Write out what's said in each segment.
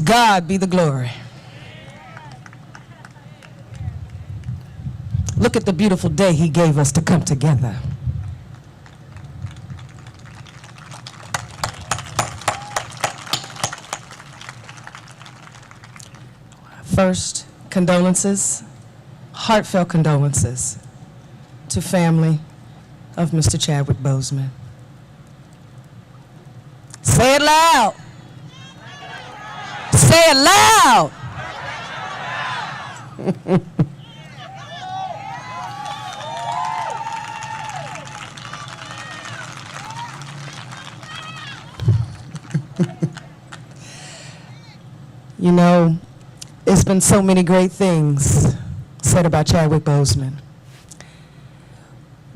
God be the glory. Look at the beautiful day he gave us to come together. First, condolences, heartfelt condolences to family of Mr. Chadwick Boseman. Say it loud. Say it loud. You know, it's been so many great things said about Chadwick Boseman.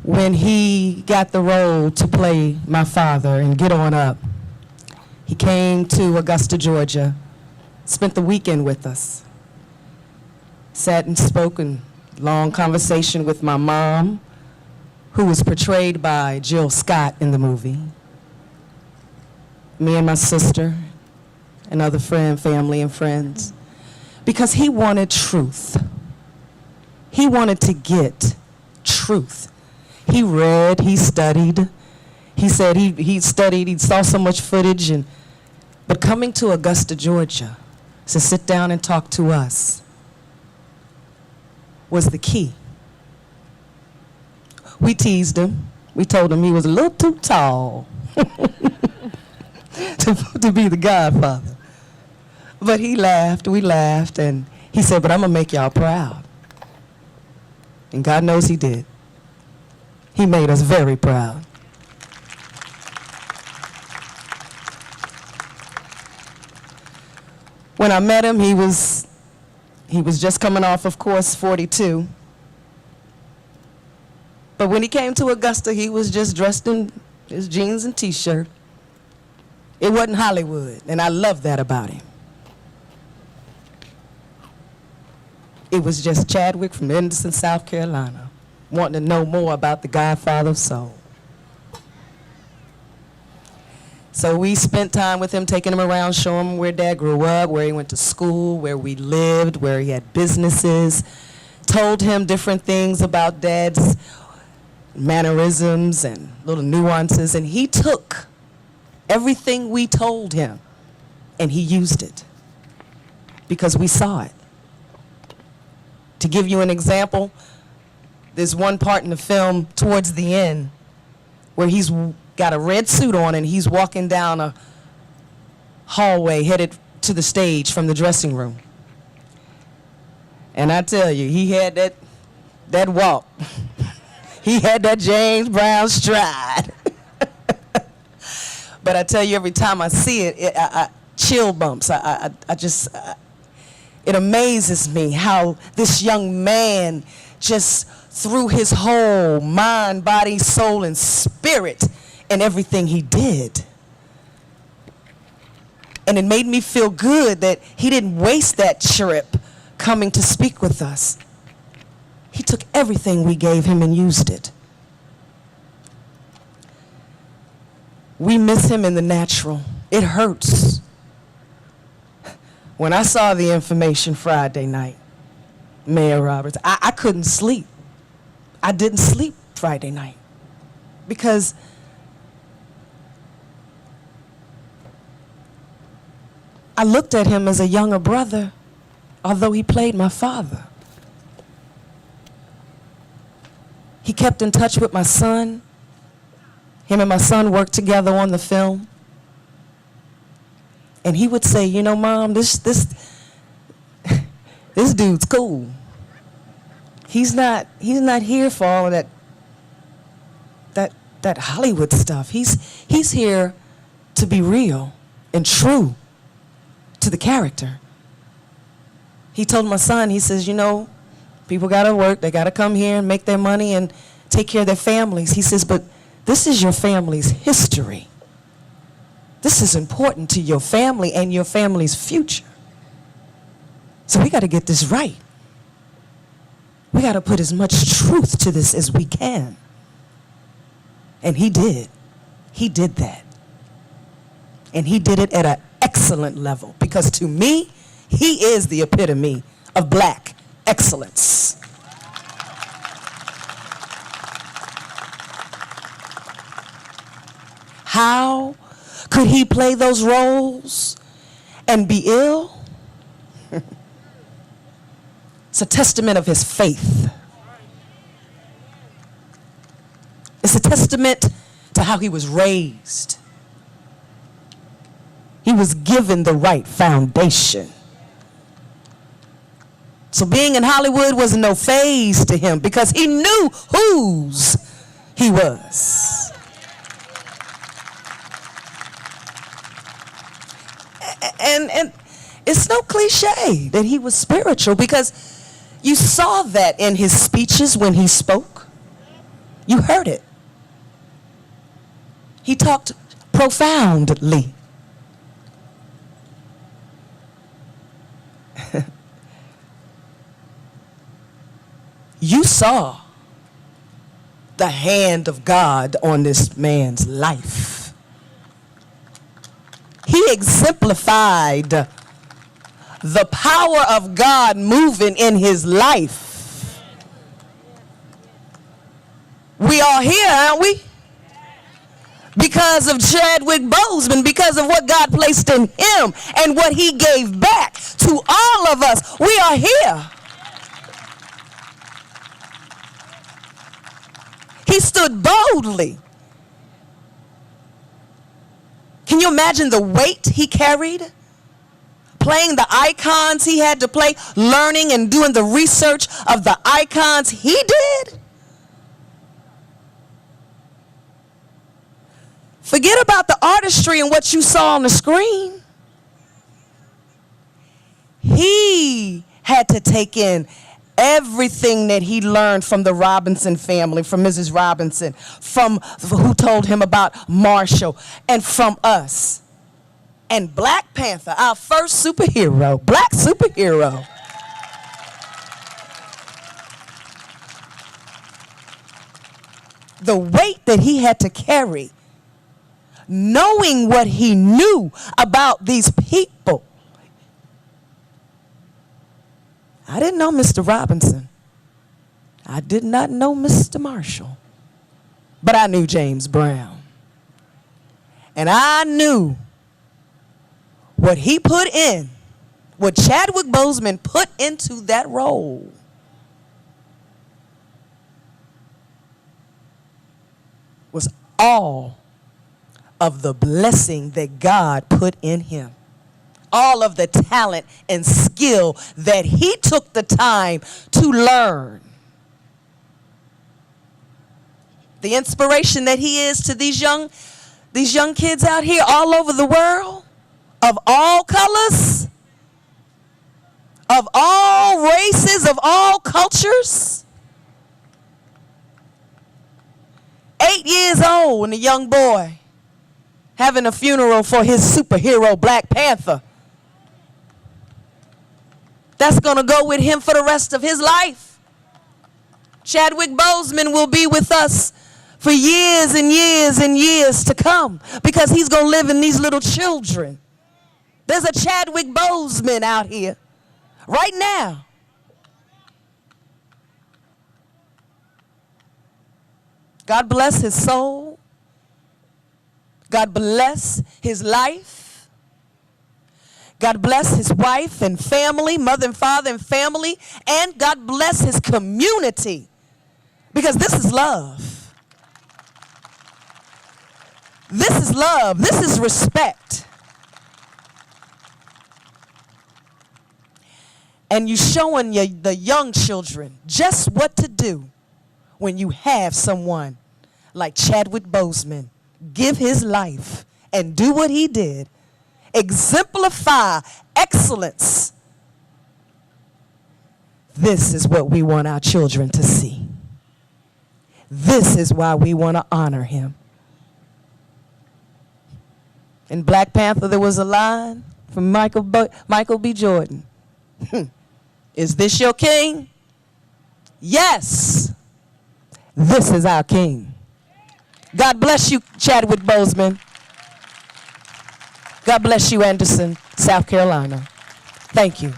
When he got the role to play my father in Get On Up, he came to Augusta, Georgia, spent the weekend with us, sat and spoke in long conversation with my mom, who was portrayed by Jill Scott in the movie, me and my sister, and other family and friends, because he wanted truth. He wanted to get truth. He read, he studied. He said he studied, he saw so much footage, but coming to Augusta, Georgia, to sit down and talk to us was the key. We teased him. We told him he was a little too tall to be the godfather. But he laughed, we laughed, and he said, but I'm gonna make y'all proud. And God knows he did. He made us very proud. When I met him, he was just coming off, of course, 42. But when he came to Augusta, he was just dressed in his jeans and t-shirt. It wasn't Hollywood, and I love that about him. It was just Chadwick from Henderson, South Carolina, wanting to know more about the Godfather of Soul. So we spent time with him, taking him around, showing him where Dad grew up, where he went to school, where we lived, where he had businesses, told him different things about Dad's mannerisms and little nuances, and he took everything we told him and he used it because we saw it. To give you an example, there's one part in the film towards the end where he's got a red suit on and he's walking down a hallway headed to the stage from the dressing room. And I tell you, he had that walk. He had that James Brown stride. But I tell you, every time I see it, I chill bumps. It amazes me how this young man just threw his whole mind, body, soul, and spirit in everything he did. And it made me feel good that he didn't waste that trip coming to speak with us. He took everything we gave him and used it. We miss him in the natural. It hurts. When I saw the information Friday night, Mayor Roberts, I couldn't sleep. I didn't sleep Friday night because I looked at him as a younger brother, although he played my father. He kept in touch with my son. Him and my son worked together on the film. And he would say, you know, Mom, this dude's cool. He's not here for all of that Hollywood stuff. He's here to be real and true to the character. He told my son, he says, you know, people gotta work, they gotta come here and make their money and take care of their families. He says, but this is your family's history. This is important to your family and your family's future. So we got to get this right. We got to put as much truth to this as we can. And he did. He did that. And he did it at an excellent level, because to me, he is the epitome of black excellence. How could he play those roles and be ill? It's a testament of his faith. It's a testament to how he was raised. He was given the right foundation. So being in Hollywood was no phase to him, because he knew whose he was. And it's no cliche that he was spiritual, because you saw that in his speeches when he spoke. You heard it. He talked profoundly. You saw the hand of God on this man's life. He exemplified the power of God moving in his life. We are here, aren't we? Because of Chadwick Boseman, because of what God placed in him and what he gave back to all of us. We are here. He stood boldly. Can you imagine the weight he carried? Playing the icons he had to play, learning and doing the research of the icons he did. Forget about the artistry and what you saw on the screen. He had to take in everything that he learned from the Robinson family, from Mrs. Robinson, from who told him about Marshall, and from us. And Black Panther, our first superhero, black superhero. The weight that he had to carry, knowing what he knew about these people. I didn't know Mr. Robinson. I did not know Mr. Marshall. But I knew James Brown. And I knew what he put in, what Chadwick Boseman put into that role. Was all of the blessing that God put in him. All of the talent and skill that he took the time to learn. The inspiration that he is to these young kids out here all over the world, of all colors, of all races, of all cultures. 8 years old and a young boy having a funeral for his superhero, Black Panther. That's going to go with him for the rest of his life. Chadwick Boseman will be with us for years and years and years to come, because he's going to live in these little children. There's a Chadwick Boseman out here right now. God bless his soul. God bless his life. God bless his wife and family, mother and father and family, and God bless his community, because this is love. This is love. This is respect. And you're showing the young children just what to do when you have someone like Chadwick Boseman give his life and do what he did. Exemplify excellence. This is what we want our children to see. This is why we want to honor him. In Black Panther, there was a line from Michael B. Jordan. Is this your king? Yes. This is our king. God bless you, Chadwick Boseman. God God bless you, Anderson, South Carolina. Thank you.